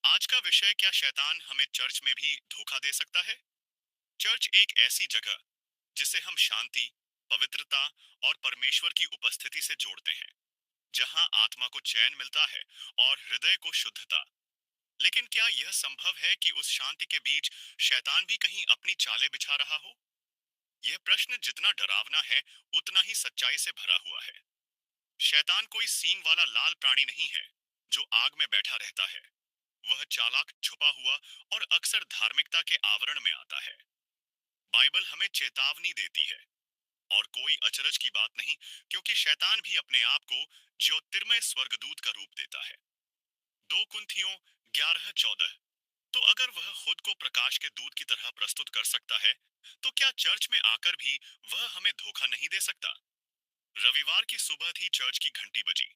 आज का विषय, क्या शैतान हमें चर्च में भी धोखा दे सकता है। चर्च एक ऐसी जगह जिसे हम शांति, पवित्रता और परमेश्वर की उपस्थिति से जोड़ते हैं, जहां आत्मा को चैन मिलता है और हृदय को शुद्धता। लेकिन क्या यह संभव है कि उस शांति के बीच शैतान भी कहीं अपनी चालें बिछा रहा हो? यह प्रश्न जितना डरावना है, उतना ही सच्चाई से भरा हुआ है। शैतान कोई सींग वाला लाल प्राणी नहीं है जो आग में बैठा रहता है। वह चालाक, छुपा हुआ और अक्सर धार्मिकता के आवरण में आता है। बाइबल हमें चेतावनी देती है, और कोई अचरज की बात नहीं, क्योंकि शैतान भी अपने आप को ज्योतिर्मय स्वर्गदूत का रूप देता है। 2 कुंथियों 11:14। तो अगर वह खुद को प्रकाश के दूत की तरह प्रस्तुत कर सकता है, तो क्या चर्च में आकर भी वह हमें धोखा नहीं दे सकता? रविवार की सुबह थी, चर्च की घंटी बजी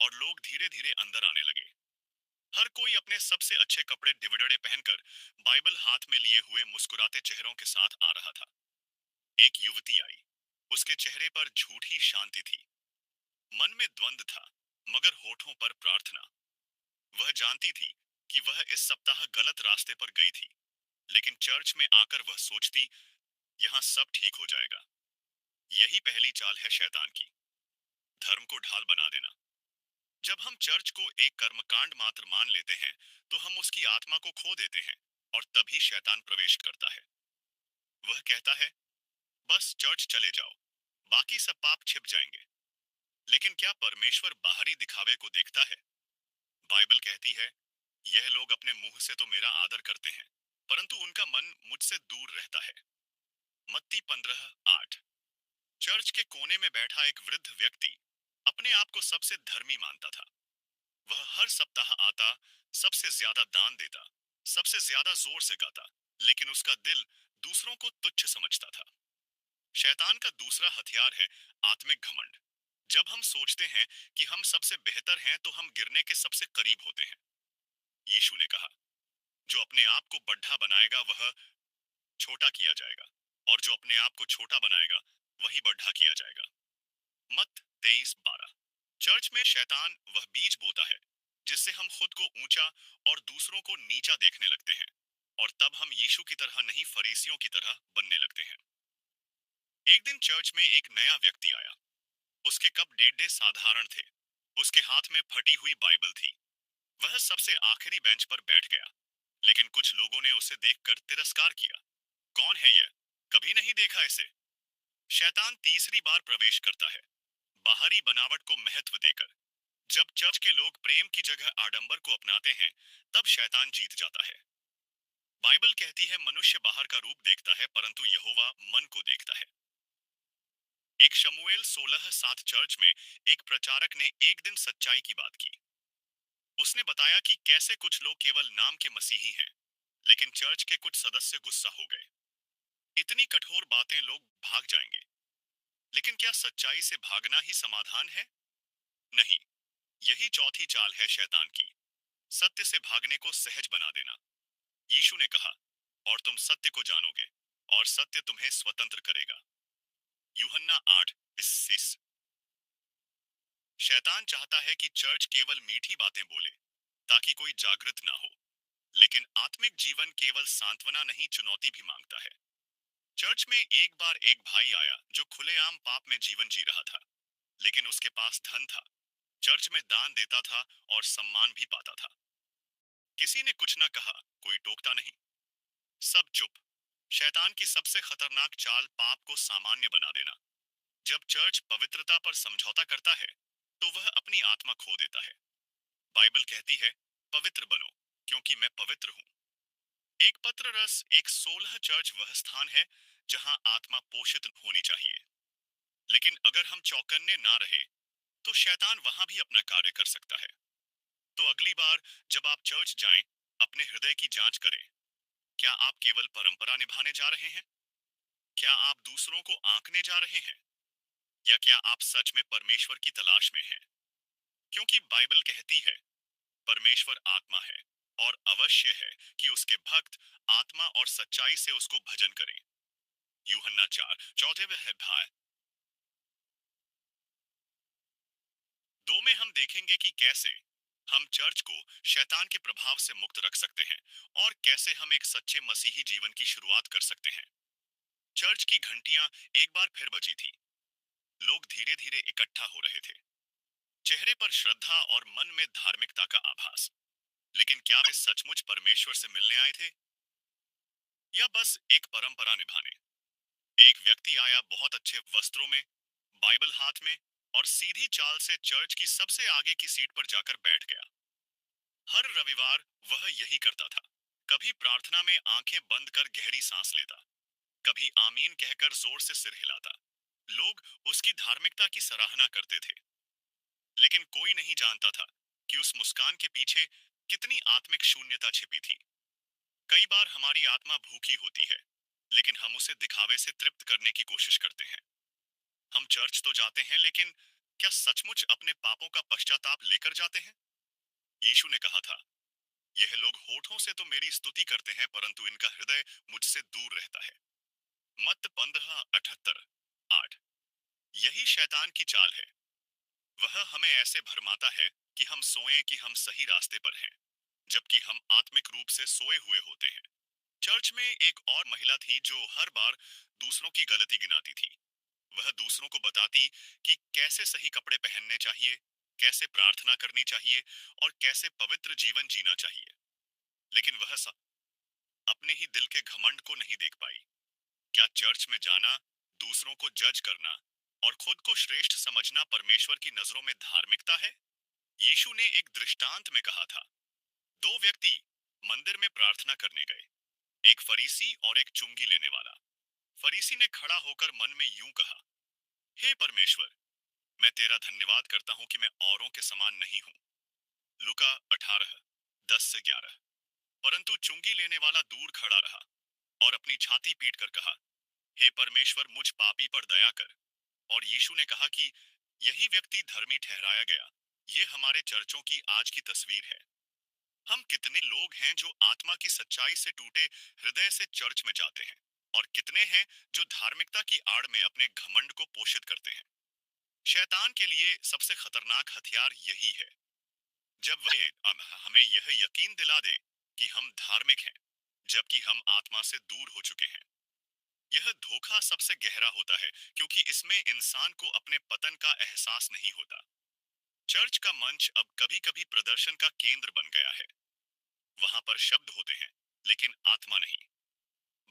और लोग धीरे धीरे अंदर आने लगे। हर कोई अपने सबसे अच्छे कपड़े डिविडड़े पहनकर, बाइबल हाथ में लिए हुए मुस्कुराते चेहरों के साथ आ रहा था। एक युवती आई। उसके चेहरे पर झूठी शांति थी। मन में द्वंद था, मगर होठों पर प्रार्थना। वह जानती थी कि वह इस सप्ताह गलत रास्ते पर गई थी, लेकिन चर्च में आकर वह सोचती, यहाँ सब ठीक हो जाएगा। यही पहली चाल है शैतान की, धर्म को ढाल बना देना। जब हम चर्च को एक कर्मकांड मात्र मान लेते हैं, तो हम उसकी आत्मा को खो देते हैं, और तभी शैतान प्रवेश करता है। वह कहता है, बस चर्च चले जाओ, बाकी सब पाप छिप जाएंगे। लेकिन क्या परमेश्वर बाहरी दिखावे को देखता है? बाइबल कहती है, यह लोग अपने मुंह से तो मेरा आदर करते हैं, परंतु उनका मन मुझसे दूर रहता है। मत्ती 15:8। चर्च के कोने में बैठा एक वृद्ध व्यक्ति अपने आप को सबसे धर्मी मानता था। वह हर सप्ताह आता, सबसे ज्यादा दान देता, सबसे ज्यादा जोर से गाता, लेकिन उसका दिल दूसरों को तुच्छ समझता था। शैतान का दूसरा हथियार है आत्मिक घमंड। जब हम सोचते हैं कि हम सबसे बेहतर हैं, तो हम गिरने के सबसे करीब होते हैं। यीशु ने कहा, जो अपने आप को बड़ा बनाएगा वह छोटा किया जाएगा, और जो अपने आप को छोटा बनाएगा वही बड़ा किया जाएगा। मत्ती 23:12। चर्च में शैतान वह बीज बोता है जिससे हम खुद को ऊंचा और दूसरों को नीचा देखने लगते हैं, और तब हम यीशु की तरह नहीं, फरीसियों की तरह बनने लगते हैं। एक दिन चर्च में एक नया व्यक्ति आया। उसके कप डेढ़ साधारण थे। उसके हाथ में फटी हुई बाइबल थी। वह सबसे आखिरी बेंच पर बैठ गया, लेकिन कुछ लोगों ने उसे देखकर तिरस्कार किया। कौन है यह? कभी नहीं देखा इसे। शैतान तीसरी बार प्रवेश करता है, बाहरी बनावट को महत्व देकर। जब चर्च के लोग प्रेम की जगह आडंबर को अपनाते हैं, तब शैतान जीत जाता है। बाइबल कहती है, मनुष्य बाहर का रूप देखता है, परंतु यहोवा मन को देखता है। एक शमूएल 16:7 चर्च में एक प्रचारक ने एक दिन सच्चाई की बात की। उसने बताया कि कैसे कुछ लोग केवल नाम के मसीही हैं, लेकिन चर्च के कुछ सदस्य गुस्सा हो गए। इतनी कठोर बातें, लोग भाग जाएंगे। लेकिन क्या सच्चाई से भागना ही समाधान है? नहीं। यही चौथी चाल है शैतान की, सत्य से भागने को सहज बना देना। यीशु ने कहा, और तुम सत्य को जानोगे, और सत्य तुम्हें स्वतंत्र करेगा। यूहन्ना 8:20। शैतान चाहता है कि चर्च केवल मीठी बातें बोले, ताकि कोई जागृत ना हो। लेकिन आत्मिक जीवन केवल सांत्वना नहीं, चुनौती भी मांगता है। चर्च में एक बार एक भाई आया जो खुलेआम पाप में जीवन जी रहा था, लेकिन उसके पास धन था। चर्च में दान देता था और सम्मान भी पाता था। किसी ने कुछ न कहा, कोई टोकता नहीं, सब चुप। शैतान की सबसे खतरनाक चाल पाप को सामान्य बना देना। जब चर्च पवित्रता पर समझौता करता है, तो वह अपनी आत्मा खो देता है। बाइबल कहती है, पवित्र बनो, क्योंकि मैं पवित्र हूँ। एक पत्र रस, एक 16 चर्च वह स्थान है जहां आत्मा पोषित होनी चाहिए। लेकिन अगर हम चौकन्ने ना रहे, तो शैतान वहां भी अपना कार्य कर सकता है। तो अगली बार जब आप चर्च जाएं, अपने हृदय की जांच करें। क्या आप केवल परंपरा निभाने जा रहे हैं? क्या आप दूसरों को आंकने जा रहे हैं? या क्या आप सच में परमेश्वर की तलाश में हैं? क्योंकि बाइबल कहती है, परमेश्वर आत्मा है, और अवश्य है कि उसके भक्त आत्मा और सच्चाई से उसको भजन करें। यूहन्ना 4:14। दो में हम देखेंगे कि कैसे हम चर्च को शैतान के प्रभाव से मुक्त रख सकते हैं और कैसे हम एक सच्चे मसीही जीवन की शुरुआत कर सकते हैं। चर्च की घंटियां एक बार फिर बजी थी। लोग धीरे धीरे इकट्ठा हो रहे थे, चेहरे पर श्रद्धा और मन में धार्मिकता का आभास। लेकिन क्या वे सचमुच परमेश्वर से मिलने आए थे या बस एक परंपरा निभाने? एक व्यक्ति आया बहुत अच्छे वस्त्रों में, बाइबल हाथ में, और सीधी चाल से चर्च की सबसे आगे की सीट पर जाकर बैठ गया। हर रविवार वह यही करता था। कभी प्रार्थना में आंखें बंद कर गहरी सांस लेता, कभी आमीन कहकर जोर से सिर हिलाता। लोग उसकी धार्मिकता की सराहना करते थे, लेकिन कोई नहीं जानता था कि उस मुस्कान के पीछे कितनी आत्मिक शून्यता छिपी थी। कई बार हमारी आत्मा भूखी होती है, लेकिन हम उसे दिखावे से तृप्त करने की कोशिश करते हैं। हम चर्च तो जाते हैं, लेकिन क्या सचमुच अपने पापों का पश्चाताप लेकर जाते हैं? यीशु ने कहा था, यह लोग होठों से तो मेरी स्तुति करते हैं, परंतु इनका हृदय मुझसे दूर रहता है। मत्ती 15:78-8। यही शैतान की चाल है। वह हमें ऐसे भरमाता है कि हम सोएं कि हम सही रास्ते पर हैं, जबकि हम आत्मिक रूप से सोए हुए होते हैं। चर्च में एक और महिला थी जो हर बार दूसरों की गलती गिनाती थी। वह दूसरों को बताती कि कैसे सही कपड़े पहनने चाहिए, कैसे प्रार्थना करनी चाहिए और कैसे पवित्र जीवन जीना चाहिए। लेकिन वह अपने ही दिल के घमंड को नहीं देख पाई। क्या चर्च में जाना, दूसरों को जज करना और खुद को श्रेष्ठ समझना परमेश्वर की नजरों में धार्मिकता है? यीशु ने एक दृष्टांत में कहा था, दो व्यक्ति मंदिर में प्रार्थना करने गए, एक फरीसी और एक चुंगी लेने वाला। फरीसी ने खड़ा होकर मन में यूं कहा, हे परमेश्वर, मैं तेरा धन्यवाद करता हूं कि मैं औरों के समान नहीं हूं। लुका 18:10-11। परंतु चुंगी लेने वाला दूर खड़ा रहा और अपनी छाती पीट कर कहा, हे परमेश्वर, मुझ पापी पर दया कर। और यीशु ने कहा कि यही व्यक्ति धर्मी ठहराया गया। ये हमारे चर्चों की आज की तस्वीर है। हम कितने लोग हैं जो आत्मा की सच्चाई से टूटे हृदय से चर्च में जाते हैं, और कितने हैं जो धार्मिकता की आड़ में अपने घमंड को पोषित करते हैं। शैतान के लिए सबसे खतरनाक हथियार यही है। जब वह हमें यह यकीन दिला दे कि हम धार्मिक हैं, जबकि हम आत्मा से दूर हो चुके हैं। यह धोखा सबसे गहरा होता है, क्योंकि इसमें इंसान को अपने पतन का एहसास नहीं होता। चर्च का मंच अब कभी-कभी प्रदर्शन का केंद्र बन गया है। वहां पर शब्द होते हैं, लेकिन आत्मा नहीं।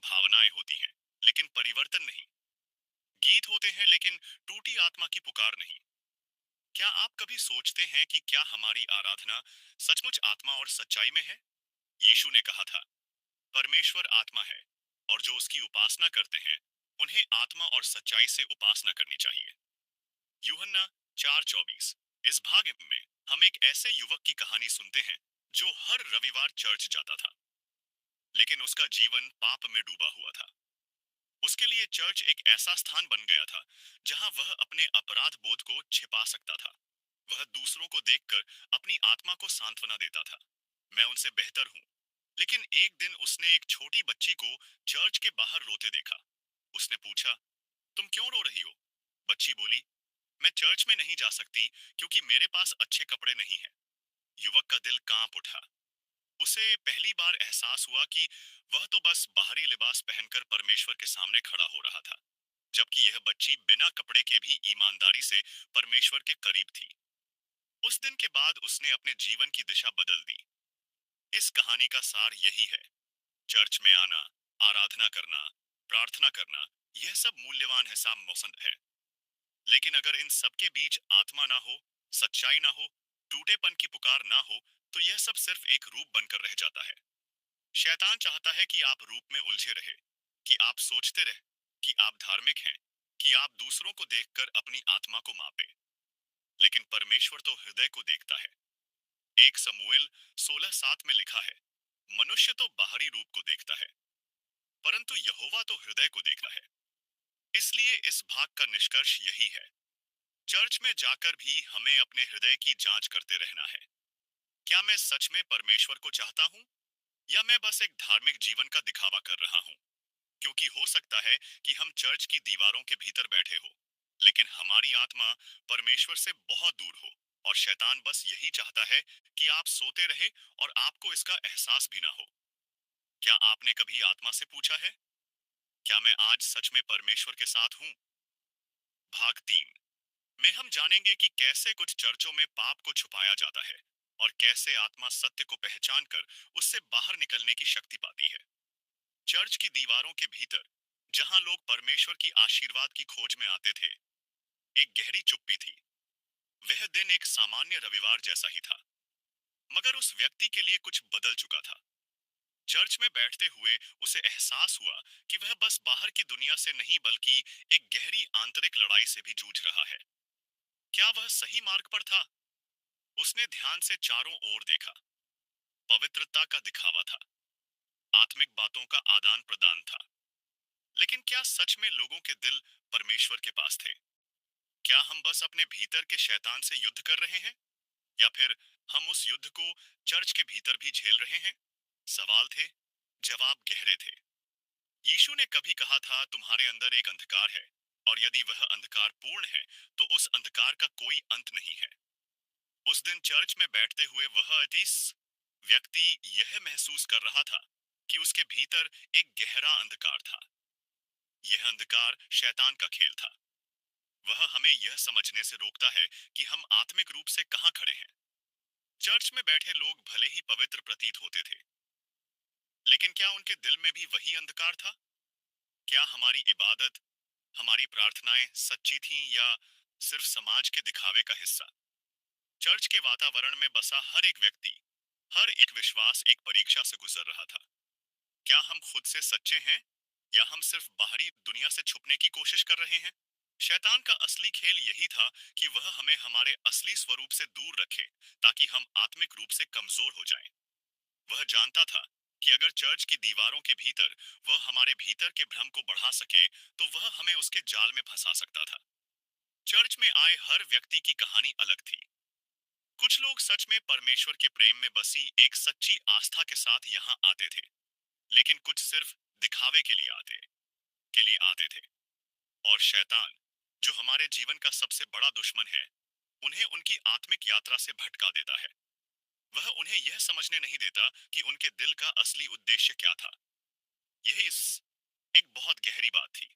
भावनाएं होती हैं, लेकिन परिवर्तन नहीं। गीत होते हैं, लेकिन टूटी आत्मा की पुकार नहीं। क्या आप कभी सोचते हैं कि क्या हमारी आराधना सचमुच आत्मा और सच्चाई में है? यीशु ने कहा था, परमेश्वर आत्मा है, और जो उसकी उपासना करते हैं उन्हें आत्मा और सच्चाई से उपासना करनी चाहिए। यूहन्ना 4:24। इस भाग में हम एक ऐसे युवक की कहानी सुनते हैं जो हर रविवार चर्च जाता था, लेकिन उसका जीवन पाप में डूबा हुआ था। उसके लिए चर्च एक ऐसा स्थान बन गया था जहां वह अपने अपराध बोध को छिपा सकता था। वह दूसरों को देखकर अपनी आत्मा को सांत्वना देता था, मैं उनसे बेहतर हूं। लेकिन एक दिन उसने एक छोटी बच्ची को चर्च के बाहर रोते देखा। उसने पूछा, तुम क्यों रो रही हो? बच्ची बोली, मैं चर्च में नहीं जा सकती क्योंकि मेरे पास अच्छे कपड़े नहीं हैं। युवक का दिल कांप उठा। उसे पहली बार एहसास हुआ कि वह तो बस बाहरी लिबास पहनकर परमेश्वर के सामने खड़ा हो रहा था, जबकि यह बच्ची बिना कपड़े के भी ईमानदारी से परमेश्वर के करीब थी। उस दिन के बाद उसने अपने जीवन की दिशा बदल दी। इस कहानी का सार यही है, चर्च में आना, आराधना करना, प्रार्थना करना, यह सब मूल्यवान है, साम मौसम है। लेकिन अगर इन सब के बीच आत्मा ना हो, सच्चाई ना हो, टूटेपन की पुकार ना हो, तो यह सब सिर्फ एक रूप बनकर रह जाता है। शैतान चाहता है कि आप रूप में उलझे रहे, कि आप सोचते रहे कि आप धार्मिक हैं, कि आप दूसरों को देखकर अपनी आत्मा को मापे। लेकिन परमेश्वर तो हृदय को देखता है। 1 शमूएल 16:7 में लिखा है, मनुष्य तो बाहरी रूप को देखता है, परंतु यहोवा तो हृदय को देखता है। इसलिए इस भाग का निष्कर्ष यही है, चर्च में जाकर भी हमें अपने हृदय की जांच करते रहना है। क्या मैं सच में परमेश्वर को चाहता हूँ, या मैं बस एक धार्मिक जीवन का दिखावा कर रहा हूँ? क्योंकि हो सकता है कि हम चर्च की दीवारों के भीतर बैठे हो, लेकिन हमारी आत्मा परमेश्वर से बहुत दूर हो। और शैतान बस यही चाहता है कि आप सोते रहे और आपको इसका एहसास भी ना हो। क्या आपने कभी आत्मा से पूछा है, क्या मैं आज सच में परमेश्वर के साथ हूँ? भाग 3 में हम जानेंगे कि कैसे कुछ चर्चों में पाप को छुपाया जाता है और कैसे आत्मा सत्य को पहचान कर उससे बाहर निकलने की शक्ति पाती है। चर्च की दीवारों के भीतर, जहां लोग परमेश्वर की आशीर्वाद की खोज में आते थे, एक गहरी चुप्पी थी। वह दिन एक सामान्य रविवार जैसा ही था, मगर उस व्यक्ति के लिए कुछ बदल चुका था। चर्च में बैठते हुए उसे एहसास हुआ कि वह बस बाहर की दुनिया से नहीं बल्कि एक गहरी आंतरिक लड़ाई से भी जूझ रहा है। क्या वह सही मार्ग पर था? उसने ध्यान से चारों ओर देखा। पवित्रता का दिखावा था, आत्मिक बातों का आदान प्रदान था, लेकिन क्या सच में लोगों के दिल परमेश्वर के पास थे? क्या हम बस अपने भीतर के शैतान से युद्ध कर रहे हैं, या फिर हम उस युद्ध को चर्च के भीतर भी झेल रहे हैं? सवाल थे, जवाब गहरे थे। यीशु ने कभी कहा था, तुम्हारे अंदर एक अंधकार है, और यदि वह अंधकार पूर्ण है, तो उस अंधकार का कोई अंत नहीं है। उस दिन चर्च में बैठते हुए वह अतीस व्यक्ति यह महसूस कर रहा था कि उसके भीतर एक गहरा अंधकार था। यह अंधकार शैतान का खेल था। वह हमें यह समझने से रोकता है कि हम आत्मिक रूप से कहां खड़े हैं। चर्च में बैठे लोग भले ही पवित्र प्रतीत होते थे, लेकिन क्या उनके दिल में भी वही अंधकार था? क्या हमारी इबादत, हमारी प्रार्थनाएं सच्ची थीं या सिर्फ समाज के दिखावे का हिस्सा? चर्च के वातावरण में बसा हर एक व्यक्ति, हर एक विश्वास एक परीक्षा से गुजर रहा था। क्या हम खुद से सच्चे हैं, या हम सिर्फ बाहरी दुनिया से छुपने की कोशिश कर रहे हैं? शैतान का असली खेल यही था कि वह हमें हमारे असली स्वरूप से दूर रखे, ताकि हम आत्मिक रूप से कमजोर हो जाएं। वह जानता था कि अगर चर्च की दीवारों के भीतर वह हमारे भीतर के भ्रम को बढ़ा सके, तो वह हमें उसके जाल में फंसा सकता था। चर्च में आए हर व्यक्ति की कहानी अलग थी। कुछ लोग सच में परमेश्वर के प्रेम में बसी एक सच्ची आस्था के साथ यहाँ आते थे, लेकिन कुछ सिर्फ दिखावे के लिए आते थे। और शैतान, जो हमारे जीवन का सबसे बड़ा दुश्मन है, उन्हें उनकी आत्मिक यात्रा से भटका देता है। वह उन्हें यह समझने नहीं देता कि उनके दिल का असली उद्देश्य क्या था। यह इस एक बहुत गहरी बात थी।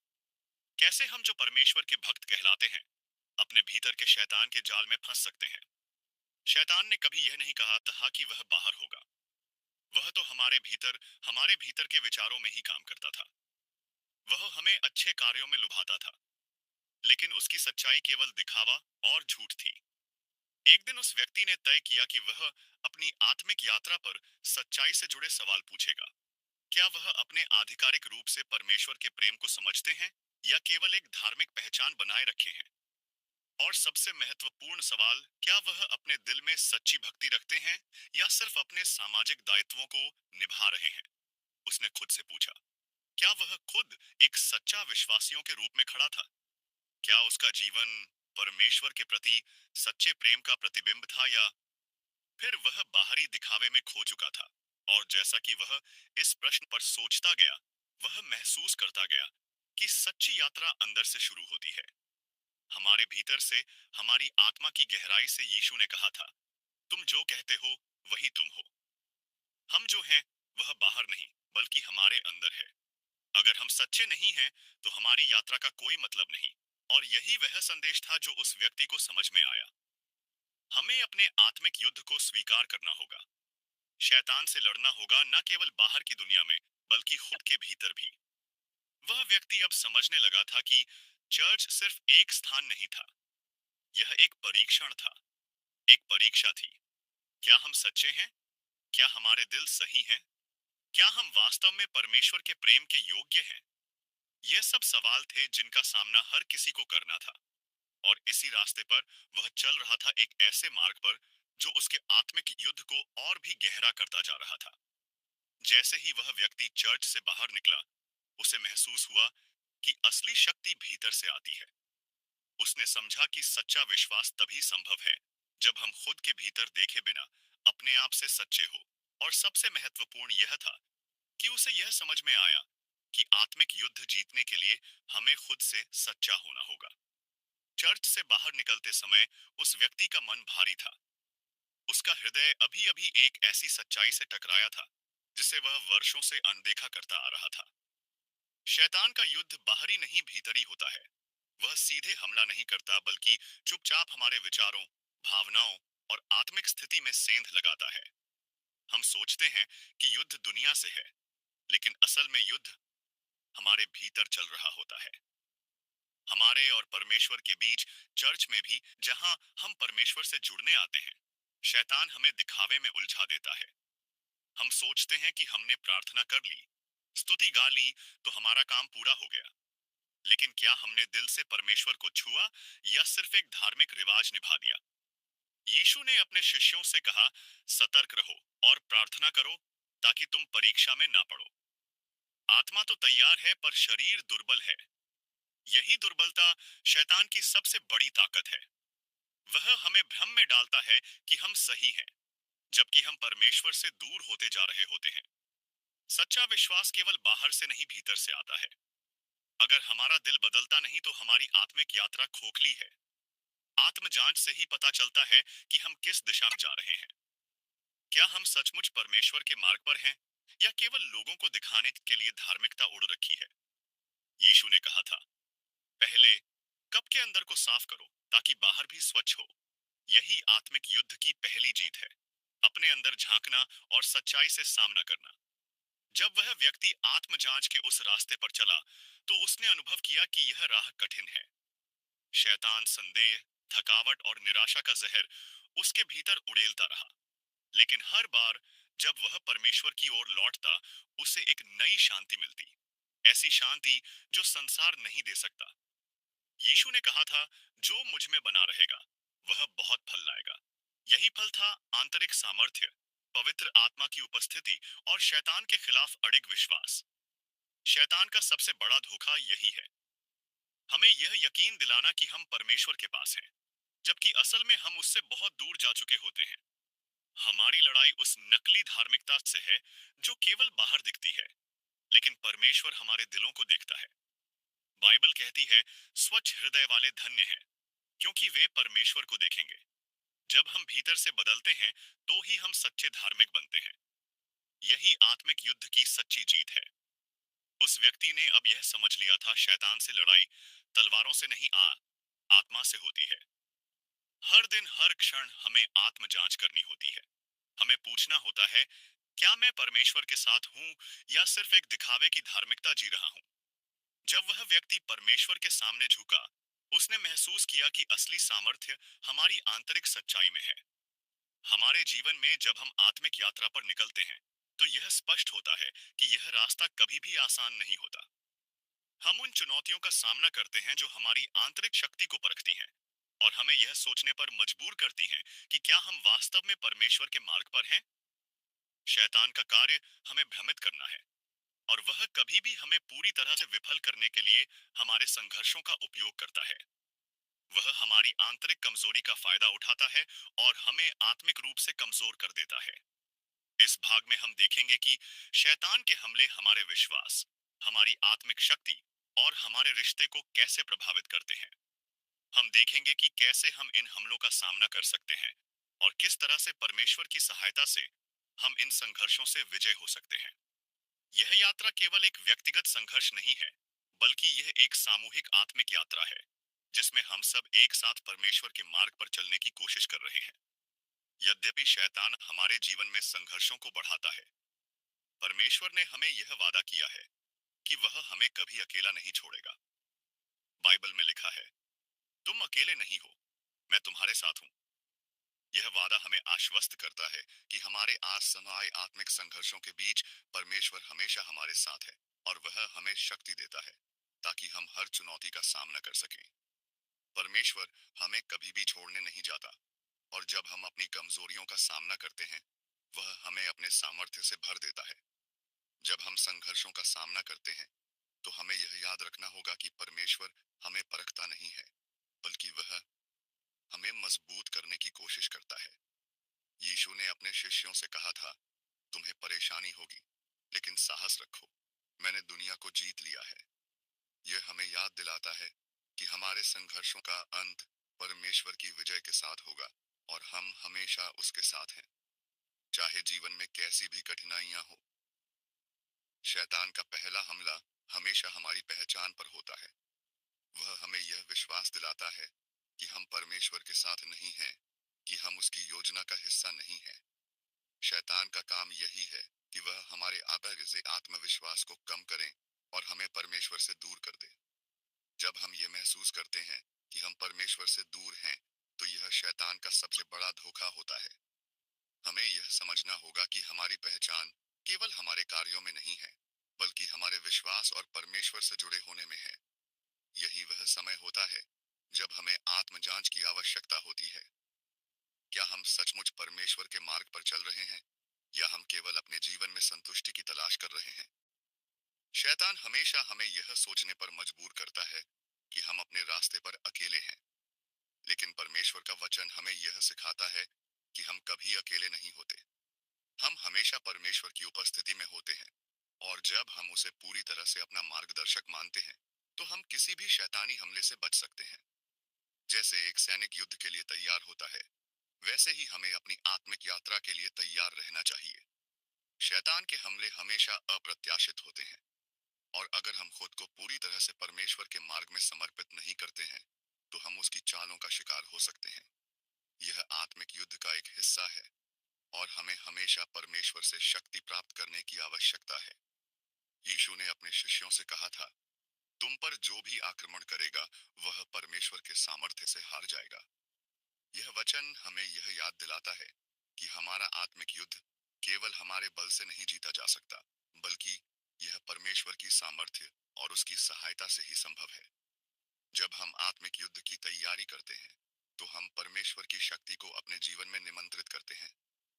कैसे हम जो परमेश्वर के भक्त कहलाते हैं, अपने भीतर के शैतान के जाल में फंस सकते हैं। शैतान ने कभी यह नहीं कहा था कि वह बाहर होगा। वह तो हमारे भीतर के विचारों में ही काम करता था। वह हमें अच्छे कार्यों में लुभाता था, लेकिन उसकी सच्चाई केवल दिखावा और झूठ थी। एक दिन उस व्यक्ति ने तय किया कि वह अपनी आत्मिक यात्रा पर सच्चाई से जुड़े सवाल पूछेगा। क्या वह अपने आधिकारिक रूप से परमेश्वर के प्रेम को समझते हैं, या केवल एक धार्मिक पहचान बनाए रखे हैं? और सबसे महत्वपूर्ण सवाल, क्या वह अपने दिल में सच्ची भक्ति रखते हैं, या सिर्फ अपने सामाजिक दायित्वों को निभा रहे हैं? उसने खुद से पूछा। क्या वह खुद एक सच्चा विश्वासियों के रूप में खड़ा था? क्या उसका जीवन परमेश्वर के प्रति सच्चे प्रेम का प्रतिबिंब था, या फिर वह बाहरी दिखावे में खो चुका था? और जैसा कि वह इस प्रश्न पर सोचता गया, वह महसूस करता गया कि सच्ची यात्रा अंदर से शुरू होती है, हमारे भीतर से। हमारी आत्मा की गहराई से यीशु ने कहा था, तुम जो कहते हो वही तुम हो। हम जो हैं वह बाहर नहीं, बल्कि हमारे अंदर है। अगर हम सच्चे नहीं हैं, तो हमारी यात्रा का कोई मतलब नहीं। और यही वह संदेश था जो उस व्यक्ति को समझ में आया। हमें अपने आत्मिक युद्ध को स्वीकार करना होगा। शैतान से लड़ना होगा, न केवल बाहर की दुनिया में, बल्कि खुद के भीतर भी। वह व्यक्ति अब समझने लगा था कि चर्च सिर्फ एक स्थान नहीं था, यह एक परीक्षण था, एक परीक्षा थी। क्या हम सच्चे हैं? क्या हमारे दिल सही हैं? क्या हम वास्तव में परमेश्वर के प्रेम के योग्य हैं? ये सब सवाल थे जिनका सामना हर किसी को करना था। और इसी रास्ते पर वह चल रहा था, एक ऐसे मार्ग पर जो उसके आत्मिक युद्ध को और भी गहरा करता जा रहा था। जैसे ही वह व्यक्ति चर्च से बाहर निकला, उसे महसूस हुआ कि असली शक्ति भीतर से आती है। उसने समझा कि सच्चा विश्वास तभी संभव है जब हम खुद के भीतर देखे बिना अपने आप से सच्चे हो। और सबसे महत्वपूर्ण यह था कि उसे यह समझ में आया कि आत्मिक युद्ध जीतने के लिए हमें खुद से सच्चा होना होगा। चर्च से बाहर निकलते समय उस व्यक्ति का मन भारी था। उसका हृदय अभी अभी एक ऐसी सच्चाई से टकराया था जिसे वह वर्षों से अनदेखा करता आ रहा था। शैतान का युद्ध बाहरी नहीं भीतरी होता है। वह सीधे हमला नहीं करता बल्कि चुपचाप हमारे विचारों, भावनाओं और आत्मिक स्थिति में सेंध लगाता है। हम सोचते हैं कि युद्ध दुनिया से है, लेकिन असल में युद्ध हमारे भीतर चल रहा होता है। हमारे और परमेश्वर के बीच, चर्च में भी, जहां हम परमेश्वर से जुड़ने आते हैं, शैतान हमें दिखावे में उलझा देता है। हम सोचते हैं कि हमने प्रार्थना कर ली, स्तुति गा ली, तो हमारा काम पूरा हो गया। लेकिन क्या हमने दिल से परमेश्वर को छुआ या सिर्फ एक धार्मिक रिवाज निभा दिया? यीशु ने अपने शिष्यों से कहा, सतर्क रहो और प्रार्थना करो ताकि तुम परीक्षा में ना पड़ो। आत्मा तो तैयार है पर शरीर दुर्बल है। यही दुर्बलता शैतान की सबसे बड़ी ताकत है। वह हमें भ्रम में डालता है कि हम सही हैं, जबकि हम परमेश्वर से दूर होते जा रहे होते हैं। सच्चा विश्वास केवल बाहर से नहीं, भीतर से आता है। अगर हमारा दिल बदलता नहीं तो हमारी आत्मिक यात्रा खोखली है। आत्म जांच से ही पता चलता है कि हम किस दिशा में जा रहे हैं। क्या हम सचमुच परमेश्वर के मार्ग पर हैं या केवल लोगों को दिखाने के लिए धार्मिकता ओढ़ रखी है? यीशु ने कहा था, पहले कप के अंदर को साफ करो ताकि बाहर भी स्वच्छ हो। यही आत्मिक युद्ध की पहली जीत है। अपने अंदर झांकना और सच्चाई से सामना करना। जब वह व्यक्ति आत्म जांच के उस रास्ते पर चला, तो उसने अनुभव किया कि यह राह कठिन है। शैतान संदेह, थकावट और निराशा का जहर उसके भीतर उड़ेलता रहा। लेकिन हर बार जब वह परमेश्वर की ओर लौटता, उसे एक नई शांति मिलती। ऐसी शांति जो संसार नहीं दे सकता। यीशु ने कहा था, जो मुझ में बना रहेगा वह बहुत फल लाएगा। यही फल था आंतरिक सामर्थ्य, पवित्र आत्मा की उपस्थिति और शैतान के खिलाफ अड़िग विश्वास। शैतान का सबसे बड़ा धोखा यही है, हमें यह यकीन दिलाना कि हम परमेश्वर के पास हैं, जबकि असल में हम उससे बहुत दूर जा चुके होते हैं। हमारी लड़ाई उस नकली धार्मिकता से है जो केवल बाहर दिखती है, लेकिन परमेश्वर हमारे दिलों को देखता है। बाइबल कहती है, स्वच्छ हृदय वाले धन्य हैं, क्योंकि वे परमेश्वर को देखेंगे। जब हम भीतर से बदलते हैं, तो ही हम सच्चे धार्मिक बनते हैं। यही आत्मिक युद्ध की सच्ची जीत है। उस व्यक्ति ने अब यह समझ लिया था, शैतान से लड़ाई तलवारों से नहीं, आत्मा से होती है। हर दिन हर क्षण हमें आत्म जांच करनी होती है। हमें पूछना होता है, क्या मैं परमेश्वर के साथ हूं या सिर्फ एक दिखावे की धार्मिकता जी रहा हूं? जब वह व्यक्ति परमेश्वर के सामने झुका, उसने महसूस किया कि असली सामर्थ्य हमारी आंतरिक सच्चाई में है। हमारे जीवन में जब हम आत्मिक यात्रा पर निकलते हैं, तो यह स्पष्ट होता है कि यह रास्ता कभी भी आसान नहीं होता। हम उन चुनौतियों का सामना करते हैं जो हमारी आंतरिक शक्ति को परखती हैं और हमें यह सोचने पर मजबूर करती हैं कि क्या हम वास्तव में परमेश्वर के मार्ग पर हैं। शैतान का कार्य हमें भ्रमित करना है, और वह कभी भी हमें पूरी तरह से विफल करने के लिए हमारे संघर्षों का उपयोग करता है। वह हमारी आंतरिक कमजोरी का फायदा उठाता है और हमें आत्मिक रूप से कमजोर कर देता है। इस भाग में हम देखेंगे कि शैतान के हमले हमारे विश्वास, हमारी आत्मिक शक्ति और हमारे रिश्ते को कैसे प्रभावित करते हैं। हम देखेंगे कि कैसे हम इन हमलों का सामना कर सकते हैं और किस तरह से परमेश्वर की सहायता से हम इन संघर्षों से विजय हो सकते हैं। यह यात्रा केवल एक व्यक्तिगत संघर्ष नहीं है, बल्कि यह एक सामूहिक आत्मिक यात्रा है, जिसमें हम सब एक साथ परमेश्वर के मार्ग पर चलने की कोशिश कर रहे हैं। यद्यपि शैतान हमारे जीवन में संघर्षों को बढ़ाता है, परमेश्वर ने हमें यह वादा किया है कि वह हमें कभी अकेला नहीं छोड़ेगा। बाइबल में लिखा है, तुम अकेले नहीं हो, मैं तुम्हारे साथ हूँ। यह वादा हमें आश्वस्त करता है कि हमारे असमय आत्मिक संघर्षों के बीच परमेश्वर हमेशा हमारे साथ है, और वह हमें शक्ति देता है ताकि हम हर चुनौती का सामना कर सकें। परमेश्वर हमें कभी भी छोड़ने नहीं जाता, और जब हम अपनी कमजोरियों का सामना करते हैं, वह हमें अपने सामर्थ्य से भर देता है। जब हम संघर्षों का सामना करते हैं, तो हमें यह याद रखना होगा कि परमेश्वर हमें परखता नहीं है, बल्कि वह हमें मजबूत करने की कोशिश करता है। यीशु ने अपने शिष्यों से कहा था, तुम्हें परेशानी होगी, लेकिन साहस रखो, मैंने दुनिया को जीत लिया है। यह हमें याद दिलाता है कि हमारे संघर्षों का अंत परमेश्वर की विजय के साथ होगा और हम हमेशा उसके साथ हैं। चाहे जीवन में कैसी भी कठिनाइयां हो, शैतान का पहला हमला हमेशा हमारी पहचान पर होता है। वह हमें यह विश्वास दिलाता है कि हम परमेश्वर के साथ नहीं हैं, कि हम उसकी योजना का हिस्सा नहीं हैं। शैतान का काम यही है कि वह हमारे आंतरिक से आत्मविश्वास को कम करें और हमें परमेश्वर से दूर कर दे। जब हम ये महसूस करते हैं कि हम परमेश्वर से दूर हैं, तो यह शैतान का सबसे बड़ा धोखा होता है। हमें यह समझना होगा कि हमारी पहचान केवल हमारे कार्यों में नहीं है, बल्कि हमारे विश्वास और परमेश्वर से जुड़े होने में है। यही वह समय होता है जब हमें आत्मजांच की आवश्यकता होती है। क्या हम सचमुच परमेश्वर के मार्ग पर चल रहे हैं, या हम केवल अपने जीवन में संतुष्टि की तलाश कर रहे हैं? शैतान हमेशा हमें यह सोचने पर मजबूर करता है कि हम अपने रास्ते पर अकेले हैं, लेकिन परमेश्वर का वचन हमें यह सिखाता है कि हम कभी अकेले नहीं होते। हम हमेशा परमेश्वर की उपस्थिति में होते हैं, और जब हम उसे पूरी तरह से अपना मार्गदर्शक मानते हैं, तो हम किसी भी शैतानी हमले से बच सकते हैं। जैसे एक सैनिक युद्ध के लिए तैयार होता है, वैसे ही हमें अपनी आत्मिक यात्रा के लिए तैयार रहना चाहिए। शैतान के हमले हमेशा अप्रत्याशित होते हैं, और अगर हम खुद को पूरी तरह से परमेश्वर के मार्ग में समर्पित नहीं करते हैं, तो हम उसकी चालों का शिकार हो सकते हैं। यह आत्मिक युद्ध का एक हिस्सा है, और हमें हमेशा परमेश्वर से शक्ति प्राप्त करने की आवश्यकता है। यीशु ने अपने शिष्यों से कहा था, तुम पर जो भी आक्रमण करेगा, वह परमेश्वर के सामर्थ्य से हार जाएगा। यह वचन हमें यह याद दिलाता है कि हमारा आत्मिक युद्ध केवल हमारे बल से नहीं जीता जा सकता, बल्कि यह परमेश्वर की सामर्थ्य और उसकी सहायता से ही संभव है। जब हम आत्मिक युद्ध की तैयारी करते हैं, तो हम परमेश्वर की शक्ति को अपने जीवन में निमंत्रित करते हैं,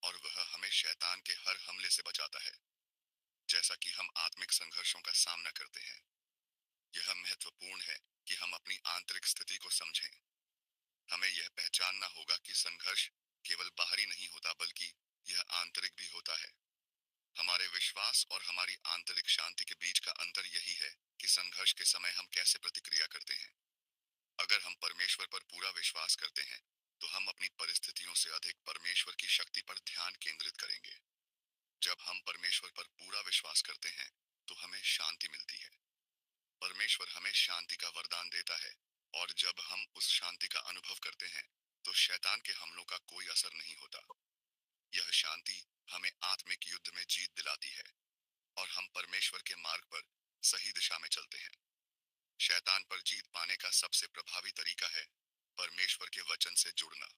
और वह हमें शैतान के हर हमले से बचाता है। जैसा कि हम आत्मिक संघर्षों का सामना करते हैं, यह महत्वपूर्ण है कि हम अपनी आंतरिक स्थिति को समझें। हमें यह पहचानना होगा कि संघर्ष केवल बाहरी नहीं होता, बल्कि यह आंतरिक भी होता है। हमारे विश्वास और हमारी आंतरिक शांति के बीच का अंतर यही है कि संघर्ष के समय हम कैसे प्रतिक्रिया करते हैं। अगर हम परमेश्वर पर पूरा विश्वास करते हैं, तो हम अपनी परिस्थितियों से अधिक परमेश्वर की शक्ति पर ध्यान केंद्रित करेंगे। जब हम परमेश्वर पर पूरा विश्वास करते हैं, तो हमें शांति मिलती है। परमेश्वर हमें शांति का वरदान देता है, और जब हम उस शांति का अनुभव करते हैं, तो शैतान के हमलों का कोई असर नहीं होता। यह शांति हमें आत्मिक युद्ध में जीत दिलाती है, और हम परमेश्वर के मार्ग पर सही दिशा में चलते हैं। शैतान पर जीत पाने का सबसे प्रभावी तरीका है परमेश्वर के वचन से जुड़ना।